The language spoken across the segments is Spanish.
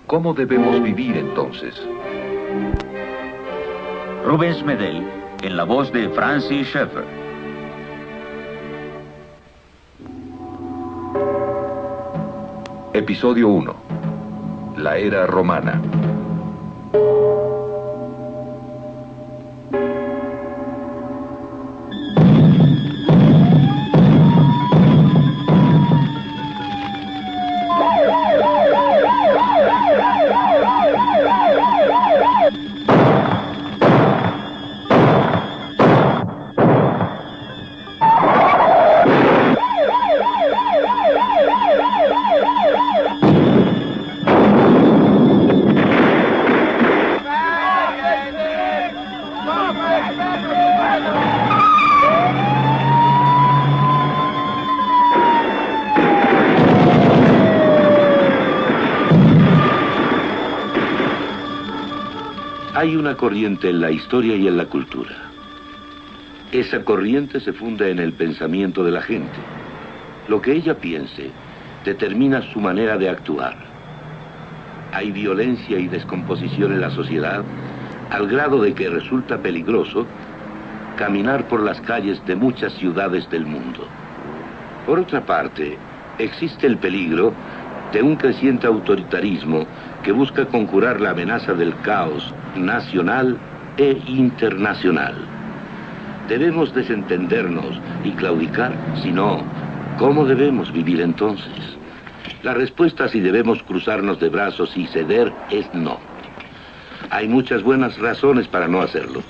¿Cómo debemos vivir entonces? Rubens Medel, en la voz de Francis Schaeffer. Episodio 1. La era romana. Hay una corriente en la historia y en la cultura. Esa corriente se funda en el pensamiento de la gente. Lo que ella piense determina su manera de actuar. Hay violencia y descomposición en la sociedad al grado de que resulta peligroso caminar por las calles de muchas ciudades del mundo. Por otra parte, existe el peligro de un creciente autoritarismo que busca conjurar la amenaza del caos nacional e internacional. ¿Debemos desentendernos y claudicar? Si no, ¿cómo debemos vivir entonces? La respuesta a si debemos cruzarnos de brazos y ceder es no. Hay muchas buenas razones para no hacerlo.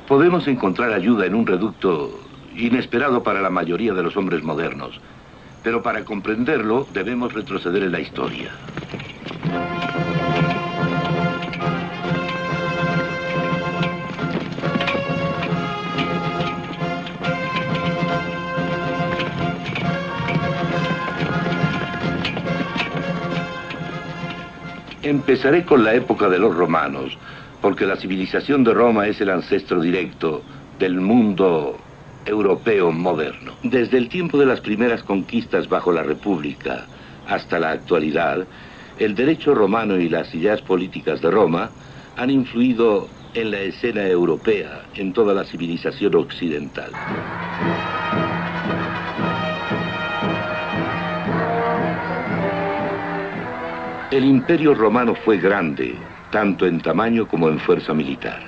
Podemos encontrar ayuda en un reducto inesperado para la mayoría de los hombres modernos, pero para comprenderlo debemos retroceder en la historia. Empezaré con la época de los romanos, porque la civilización de Roma es el ancestro directo del mundo europeo moderno. Desde el tiempo de las primeras conquistas bajo la República hasta la actualidad, el derecho romano y las ideas políticas de Roma han influido en la escena europea, en toda la civilización occidental. El Imperio Romano fue grande, tanto en tamaño como en fuerza militar.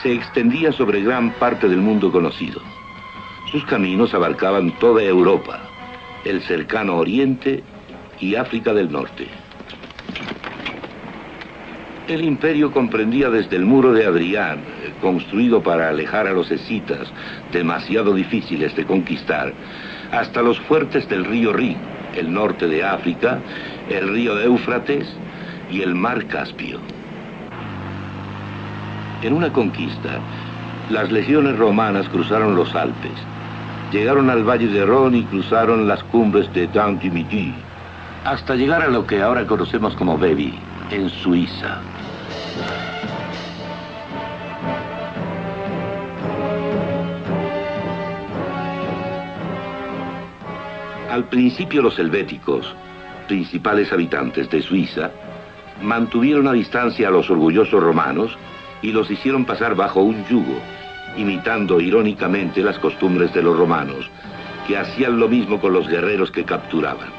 Se extendía sobre gran parte del mundo conocido. Sus caminos abarcaban toda Europa, el cercano Oriente y África del Norte. El imperio comprendía desde el muro de Adrián, construido para alejar a los escitas, demasiado difíciles de conquistar, hasta los fuertes del río Rin, el norte de África, el río Éufrates y el mar Caspio. En una conquista, las legiones romanas cruzaron los Alpes, llegaron al valle de Rhône y cruzaron las cumbres de Dent du Midi, hasta llegar a lo que ahora conocemos como Vevey, en Suiza. Al principio los helvéticos, principales habitantes de Suiza, mantuvieron a distancia a los orgullosos romanos y los hicieron pasar bajo un yugo, imitando irónicamente las costumbres de los romanos, que hacían lo mismo con los guerreros que capturaban.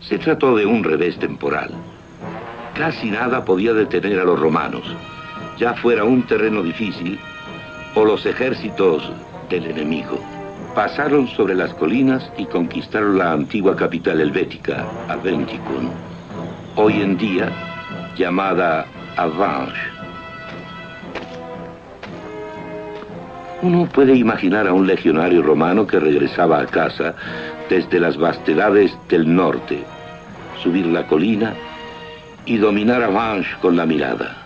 Se trató de un revés temporal. Casi nada podía detener a los romanos, ya fuera un terreno difícil o los ejércitos del enemigo. Pasaron sobre las colinas y conquistaron la antigua capital helvética, Aventicum, hoy en día llamada Avange. Uno puede imaginar a un legionario romano que regresaba a casa desde las vastedades del norte, subir la colina y dominar Avange con la mirada.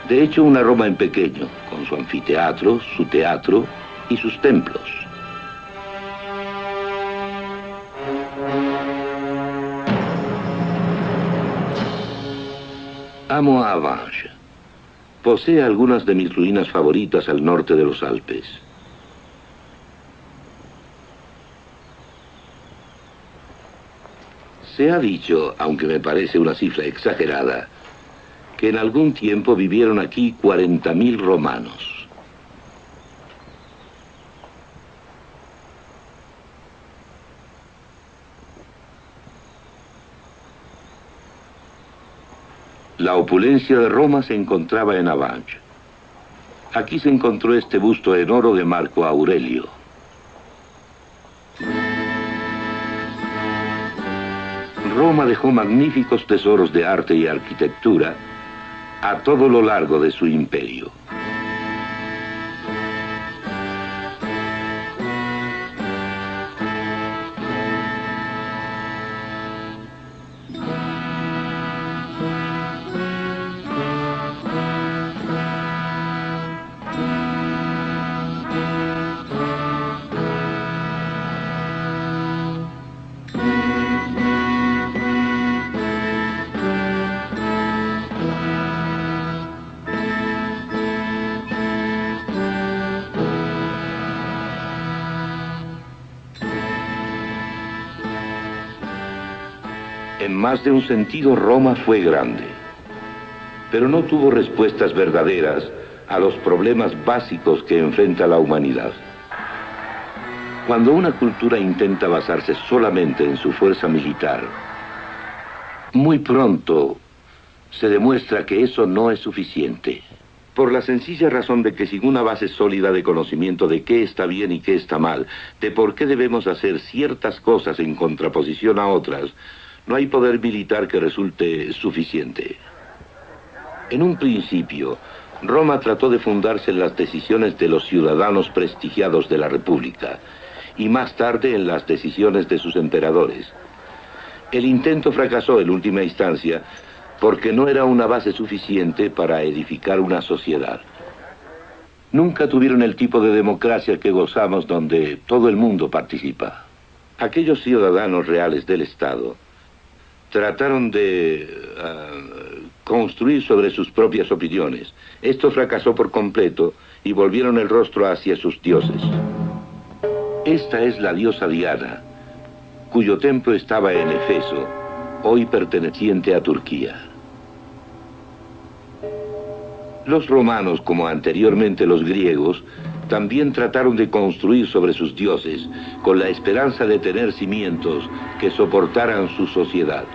De hecho, una Roma en pequeño, con su anfiteatro, su teatro y sus templos. Amo a Avange. Posee algunas de mis ruinas favoritas al norte de los Alpes. Se ha dicho, aunque me parece una cifra exagerada, que en algún tiempo vivieron aquí 40.000 romanos. La opulencia de Roma se encontraba en Avanches. Aquí se encontró este busto en oro de Marco Aurelio. Roma dejó magníficos tesoros de arte y arquitectura a todo lo largo de su imperio. En más de un sentido, Roma fue grande, pero no tuvo respuestas verdaderas a los problemas básicos que enfrenta la humanidad. Cuando una cultura intenta basarse solamente en su fuerza militar, muy pronto se demuestra que eso no es suficiente. Por la sencilla razón de que sin una base sólida de conocimiento de qué está bien y qué está mal, de por qué debemos hacer ciertas cosas en contraposición a otras, no hay poder militar que resulte suficiente. En un principio, Roma trató de fundarse en las decisiones de los ciudadanos prestigiados de la República, y más tarde en las decisiones de sus emperadores. El intento fracasó en última instancia porque no era una base suficiente para edificar una sociedad. Nunca tuvieron el tipo de democracia que gozamos donde todo el mundo participa. Aquellos ciudadanos reales del Estado trataron de construir sobre sus propias opiniones. Esto fracasó por completo y volvieron el rostro hacia sus dioses. Esta es la diosa Diana, cuyo templo estaba en Éfeso, hoy perteneciente a Turquía. Los romanos, como anteriormente los griegos, también trataron de construir sobre sus dioses, con la esperanza de tener cimientos que soportaran su sociedad.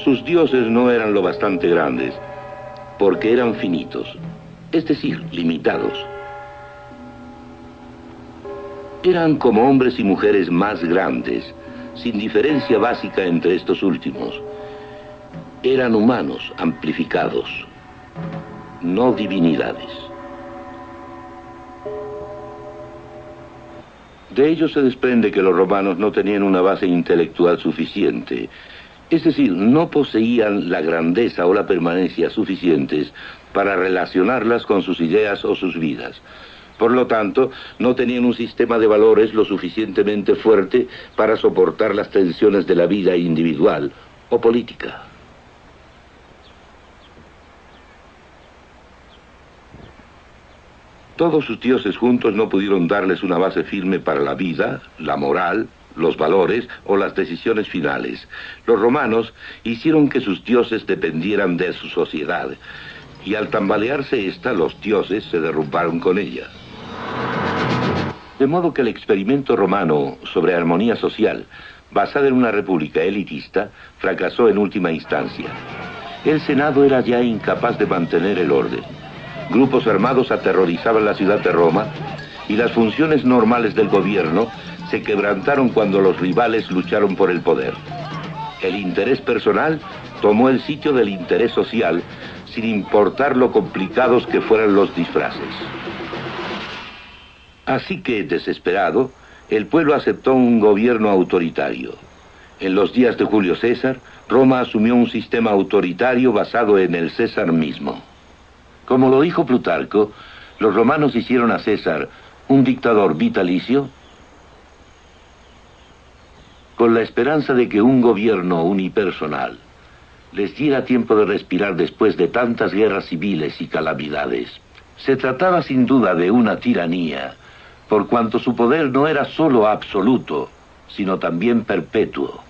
Sus dioses no eran lo bastante grandes, porque eran finitos, es decir, limitados. Eran como hombres y mujeres más grandes, sin diferencia básica entre estos últimos. Eran humanos amplificados, no divinidades. De ello se desprende que los romanos no tenían una base intelectual suficiente, es decir, no poseían la grandeza o la permanencia suficientes para relacionarlas con sus ideas o sus vidas. Por lo tanto, no tenían un sistema de valores lo suficientemente fuerte para soportar las tensiones de la vida individual o política. Todos sus dioses juntos no pudieron darles una base firme para la vida, la moral, los valores o las decisiones finales. Los romanos hicieron que sus dioses dependieran de su sociedad, y al tambalearse esta, los dioses se derrumbaron con ella. De modo que el experimento romano sobre armonía social, basada en una república elitista, fracasó en última instancia. El Senado era ya incapaz de mantener el orden. Grupos armados aterrorizaban la ciudad de Roma, y las funciones normales del gobierno se quebrantaron cuando los rivales lucharon por el poder. El interés personal tomó el sitio del interés social, sin importar lo complicados que fueran los disfraces. Así que, desesperado, el pueblo aceptó un gobierno autoritario. En los días de Julio César, Roma asumió un sistema autoritario basado en el César mismo. Como lo dijo Plutarco, los romanos hicieron a César un dictador vitalicio con la esperanza de que un gobierno unipersonal les diera tiempo de respirar después de tantas guerras civiles y calamidades. Se trataba sin duda de una tiranía, por cuanto su poder no era solo absoluto, sino también perpetuo.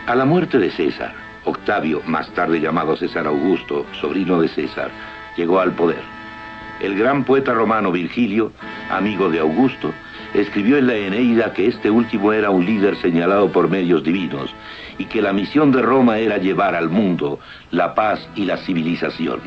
A la muerte de César, Octavio, más tarde llamado César Augusto, sobrino de César, llegó al poder. El gran poeta romano Virgilio, amigo de Augusto, escribió en la Eneida que este último era un líder señalado por medios divinos y que la misión de Roma era llevar al mundo la paz y la civilización.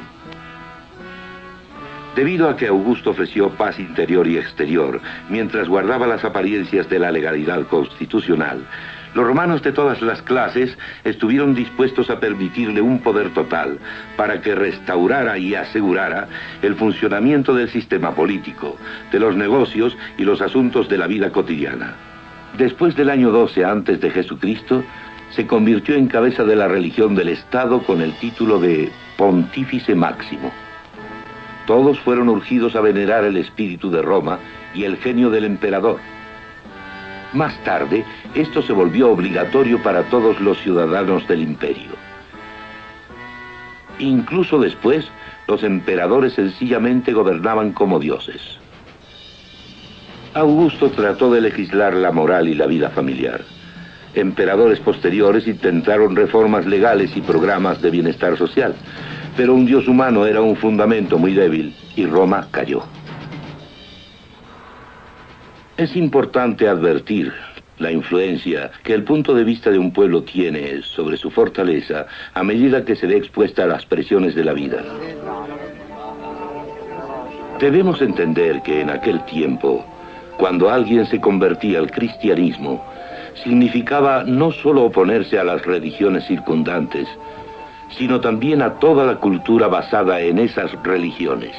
Debido a que Augusto ofreció paz interior y exterior, mientras guardaba las apariencias de la legalidad constitucional, los romanos de todas las clases estuvieron dispuestos a permitirle un poder total para que restaurara y asegurara el funcionamiento del sistema político, de los negocios y los asuntos de la vida cotidiana. Después del año 12 antes de Jesucristo, se convirtió en cabeza de la religión del Estado con el título de Pontífice Máximo. Todos fueron urgidos a venerar el espíritu de Roma y el genio del emperador. Más tarde, esto se volvió obligatorio para todos los ciudadanos del imperio. Incluso después, los emperadores sencillamente gobernaban como dioses. Augusto trató de legislar la moral y la vida familiar. Emperadores posteriores intentaron reformas legales y programas de bienestar social, pero un dios humano era un fundamento muy débil y Roma cayó. Es importante advertir la influencia que el punto de vista de un pueblo tiene sobre su fortaleza a medida que se ve expuesta a las presiones de la vida. Debemos entender que en aquel tiempo, cuando alguien se convertía al cristianismo, significaba no solo oponerse a las religiones circundantes, sino también a toda la cultura basada en esas religiones.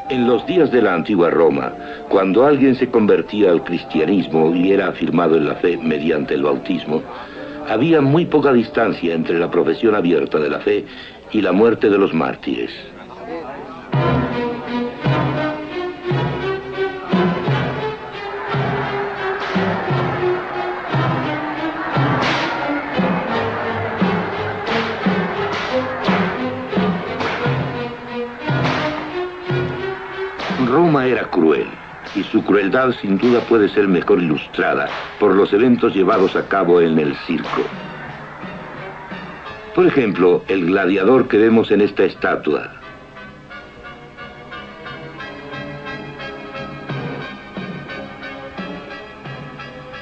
En los días de la antigua Roma, cuando alguien se convertía al cristianismo y era afirmado en la fe mediante el bautismo, había muy poca distancia entre la profesión abierta de la fe y la muerte de los mártires. Roma era cruel, y su crueldad sin duda puede ser mejor ilustrada por los eventos llevados a cabo en el circo. Por ejemplo, el gladiador que vemos en esta estatua.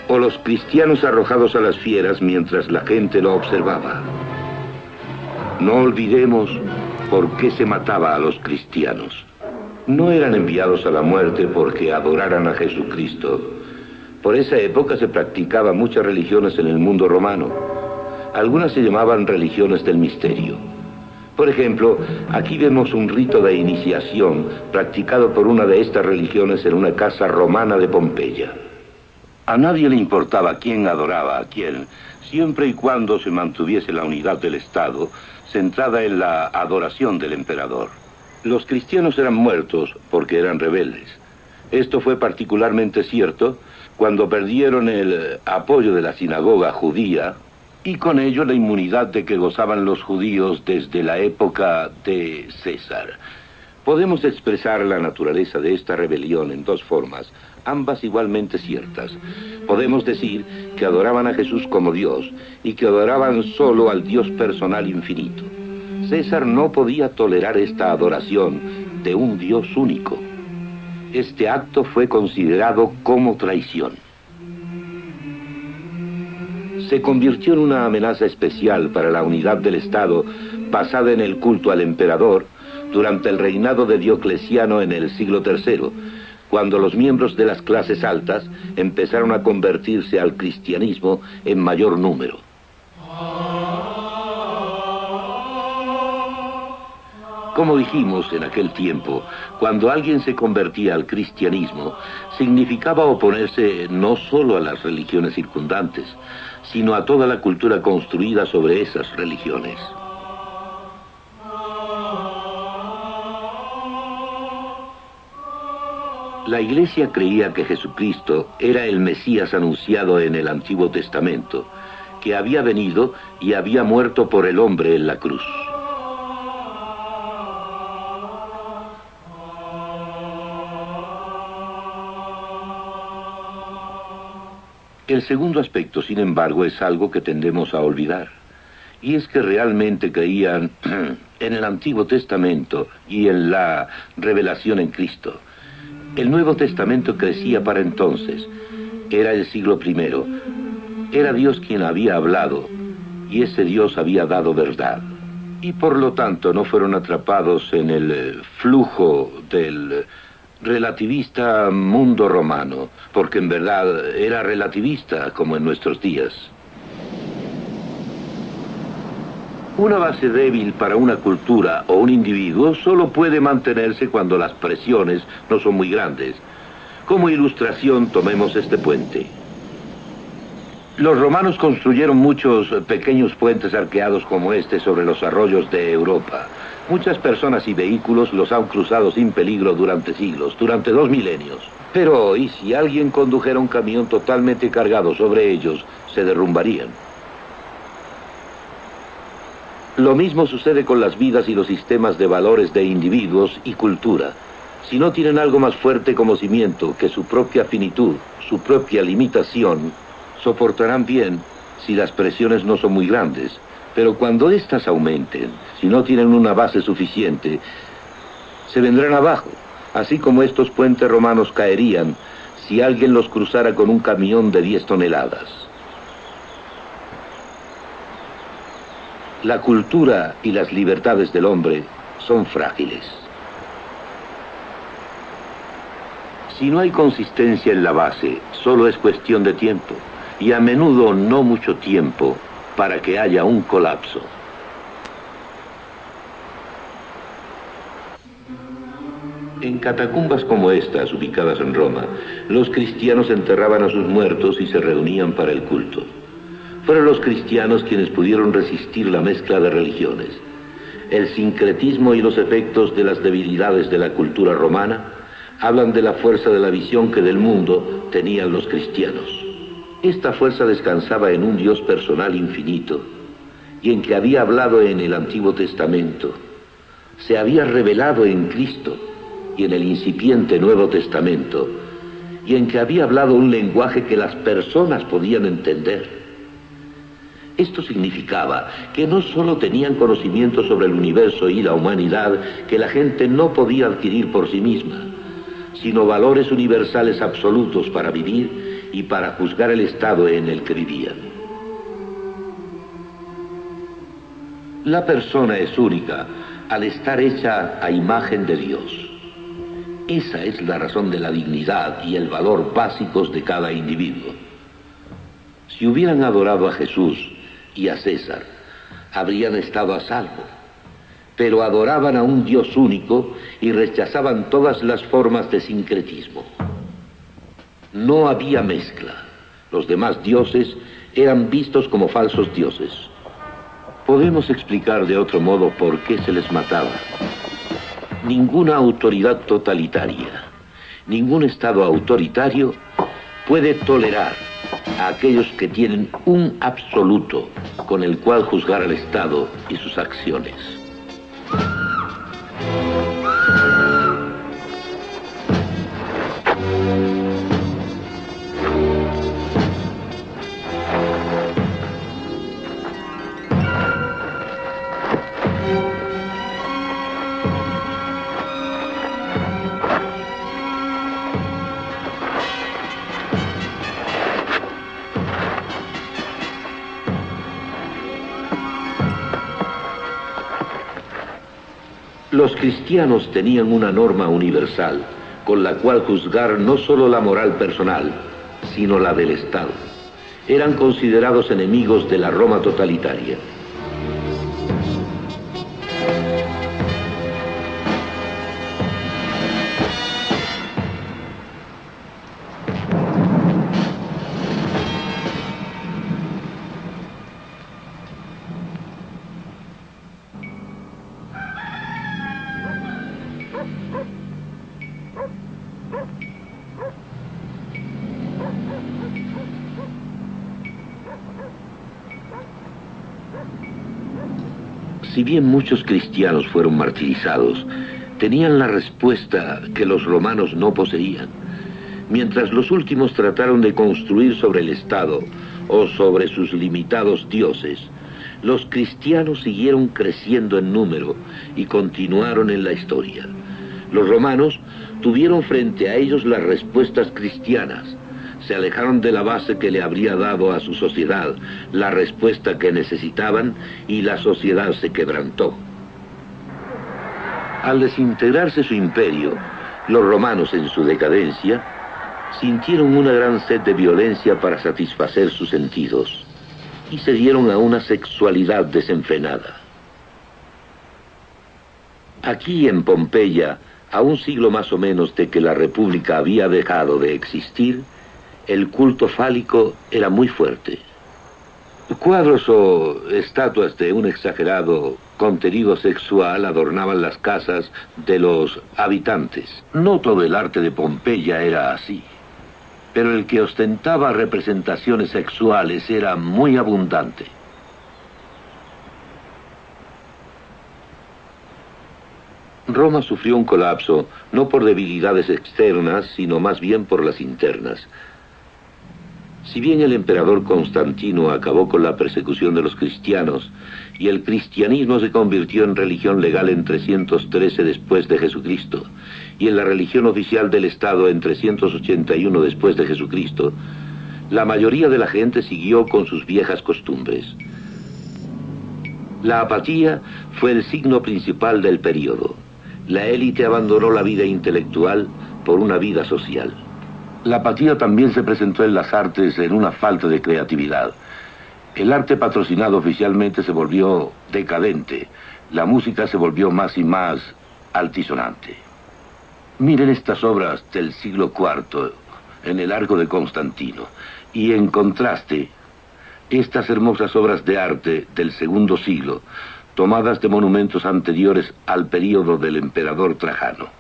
O los cristianos arrojados a las fieras mientras la gente lo observaba. No olvidemos por qué se mataba a los cristianos. No eran enviados a la muerte porque adoraran a Jesucristo. Por esa época se practicaban muchas religiones en el mundo romano. Algunas se llamaban religiones del misterio. Por ejemplo, aquí vemos un rito de iniciación practicado por una de estas religiones en una casa romana de Pompeya. A nadie le importaba quién adoraba a quién, siempre y cuando se mantuviese la unidad del Estado, centrada en la adoración del emperador. Los cristianos eran muertos porque eran rebeldes. Esto fue particularmente cierto cuando perdieron el apoyo de la sinagoga judía y con ello la inmunidad de que gozaban los judíos desde la época de César. Podemos expresar la naturaleza de esta rebelión en dos formas, ambas igualmente ciertas. Podemos decir que adoraban a Jesús como Dios y que adoraban solo al Dios personal infinito. César no podía tolerar esta adoración de un Dios único. Este acto fue considerado como traición. Se convirtió en una amenaza especial para la unidad del Estado basada en el culto al emperador durante el reinado de Diocleciano en el siglo III, cuando los miembros de las clases altas empezaron a convertirse al cristianismo en mayor número. Como dijimos en aquel tiempo, cuando alguien se convertía al cristianismo, significaba oponerse no solo a las religiones circundantes, sino a toda la cultura construida sobre esas religiones. La Iglesia creía que Jesucristo era el Mesías anunciado en el Antiguo Testamento, que había venido y había muerto por el hombre en la cruz. El segundo aspecto, sin embargo, es algo que tendemos a olvidar, y es que realmente creían en el Antiguo Testamento y en la revelación en Cristo. El Nuevo Testamento crecía para entonces. Era el siglo I. Era Dios quien había hablado, y ese Dios había dado verdad. Y por lo tanto no fueron atrapados en el flujo del relativista mundo romano, porque en verdad era relativista como en nuestros días. Una base débil para una cultura o un individuo solo puede mantenerse cuando las presiones no son muy grandes. Como ilustración, tomemos este puente. Los romanos construyeron muchos pequeños puentes arqueados como este sobre los arroyos de Europa. Muchas personas y vehículos los han cruzado sin peligro durante siglos, durante 2 milenios. Pero hoy, si alguien condujera un camión totalmente cargado sobre ellos, se derrumbarían. Lo mismo sucede con las vidas y los sistemas de valores de individuos y cultura. Si no tienen algo más fuerte como cimiento que su propia finitud, su propia limitación, soportarán bien si las presiones no son muy grandes. Pero cuando éstas aumenten, si no tienen una base suficiente, se vendrán abajo, así como estos puentes romanos caerían si alguien los cruzara con un camión de 10 toneladas. La cultura y las libertades del hombre son frágiles. Si no hay consistencia en la base, solo es cuestión de tiempo, y a menudo no mucho tiempo, para que haya un colapso. En catacumbas como estas, ubicadas en Roma, los cristianos enterraban a sus muertos y se reunían para el culto. Fueron los cristianos quienes pudieron resistir la mezcla de religiones. El sincretismo y los efectos de las debilidades de la cultura romana hablan de la fuerza de la visión que del mundo tenían los cristianos. Esta fuerza descansaba en un Dios personal infinito y en que había hablado en el Antiguo Testamento. Se había revelado en Cristo y en el incipiente Nuevo Testamento, y en que había hablado un lenguaje que las personas podían entender. Esto significaba que no solo tenían conocimiento sobre el universo y la humanidad que la gente no podía adquirir por sí misma, sino valores universales absolutos para vivir y para juzgar el estado en el que vivían. La persona es única al estar hecha a imagen de Dios. Esa es la razón de la dignidad y el valor básicos de cada individuo. Si hubieran adorado a Jesús y a César, habrían estado a salvo. Pero adoraban a un Dios único y rechazaban todas las formas de sincretismo. No había mezcla. Los demás dioses eran vistos como falsos dioses. Podemos explicar de otro modo por qué se les mataba. Ninguna autoridad totalitaria, ningún estado autoritario puede tolerar a aquellos que tienen un absoluto con el cual juzgar al Estado y sus acciones. Los cristianos tenían una norma universal con la cual juzgar no solo la moral personal, sino la del Estado. Eran considerados enemigos de la Roma totalitaria. Si bien muchos cristianos fueron martirizados, tenían la respuesta que los romanos no poseían. Mientras los últimos trataron de construir sobre el Estado o sobre sus limitados dioses, los cristianos siguieron creciendo en número y continuaron en la historia. Los romanos tuvieron frente a ellos las respuestas cristianas. Se alejaron de la base que le habría dado a su sociedad la respuesta que necesitaban y la sociedad se quebrantó. Al desintegrarse su imperio, los romanos en su decadencia sintieron una gran sed de violencia para satisfacer sus sentidos y se dieron a una sexualidad desenfrenada. Aquí en Pompeya, a un siglo más o menos de que la República había dejado de existir, el culto fálico era muy fuerte. Cuadros o estatuas de un exagerado contenido sexual adornaban las casas de los habitantes. No todo el arte de Pompeya era así, pero el que ostentaba representaciones sexuales era muy abundante. Roma sufrió un colapso no por debilidades externas, sino más bien por las internas. Si bien el emperador Constantino acabó con la persecución de los cristianos y el cristianismo se convirtió en religión legal en 313 después de Jesucristo y en la religión oficial del Estado en 381 después de Jesucristo, la mayoría de la gente siguió con sus viejas costumbres. La apatía fue el signo principal del período. La élite abandonó la vida intelectual por una vida social. La apatía también se presentó en las artes en una falta de creatividad. El arte patrocinado oficialmente se volvió decadente. La música se volvió más y más altisonante. Miren estas obras del siglo IV en el arco de Constantino. Y en contraste, estas hermosas obras de arte del segundo siglo, tomadas de monumentos anteriores al período del emperador Trajano.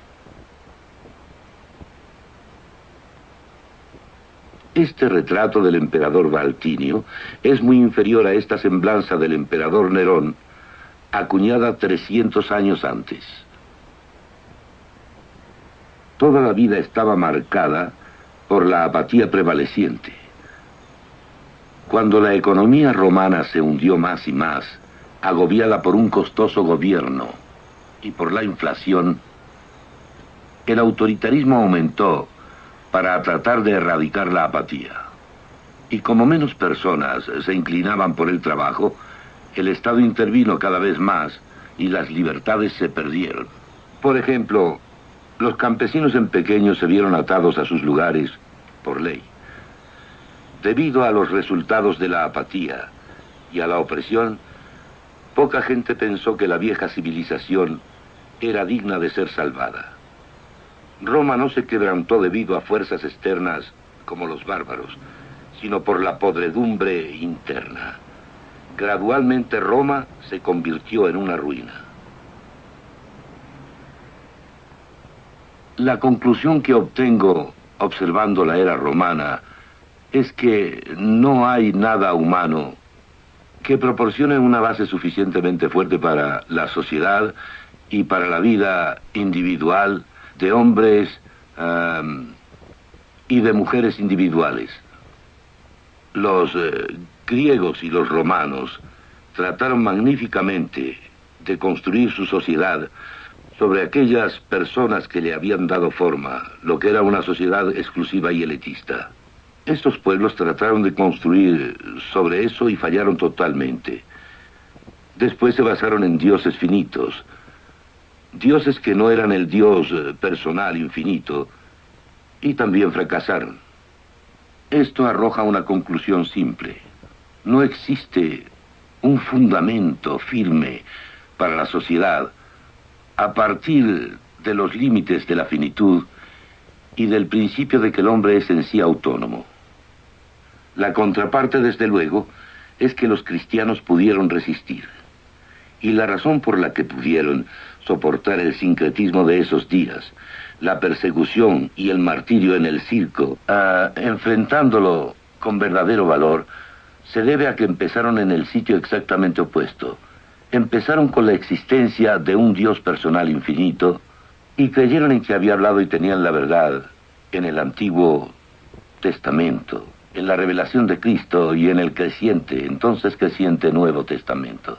Este retrato del emperador Valtinio es muy inferior a esta semblanza del emperador Nerón, acuñada 300 años antes. Toda la vida estaba marcada por la apatía prevaleciente. Cuando la economía romana se hundió más y más, agobiada por un costoso gobierno y por la inflación, el autoritarismo aumentó para tratar de erradicar la apatía. Y como menos personas se inclinaban por el trabajo, el Estado intervino cada vez más y las libertades se perdieron. Por ejemplo, los campesinos en pequeño se vieron atados a sus lugares por ley. Debido a los resultados de la apatía y a la opresión, poca gente pensó que la vieja civilización era digna de ser salvada. Roma no se quebrantó debido a fuerzas externas como los bárbaros, sino por la podredumbre interna. Gradualmente Roma se convirtió en una ruina. La conclusión que obtengo observando la era romana es que no hay nada humano que proporcione una base suficientemente fuerte para la sociedad y para la vida individual de hombres y de mujeres individuales. Los griegos y los romanos trataron magníficamente de construir su sociedad sobre aquellas personas que le habían dado forma, lo que era una sociedad exclusiva y elitista. Estos pueblos trataron de construir sobre eso y fallaron totalmente. Después se basaron en dioses finitos, dioses que no eran el dios personal infinito, y también fracasaron. Esto arroja una conclusión simple. No existe un fundamento firme para la sociedad a partir de los límites de la finitud y del principio de que el hombre es en sí autónomo. La contraparte, desde luego, es que los cristianos pudieron resistir. Y la razón por la que pudieron soportar el sincretismo de esos días, la persecución y el martirio en el circo, enfrentándolo con verdadero valor, se debe a que empezaron en el sitio exactamente opuesto, empezaron con la existencia de un Dios personal infinito y creyeron en que había hablado y tenían la verdad en el Antiguo Testamento, en la revelación de Cristo y en el entonces creciente Nuevo Testamento.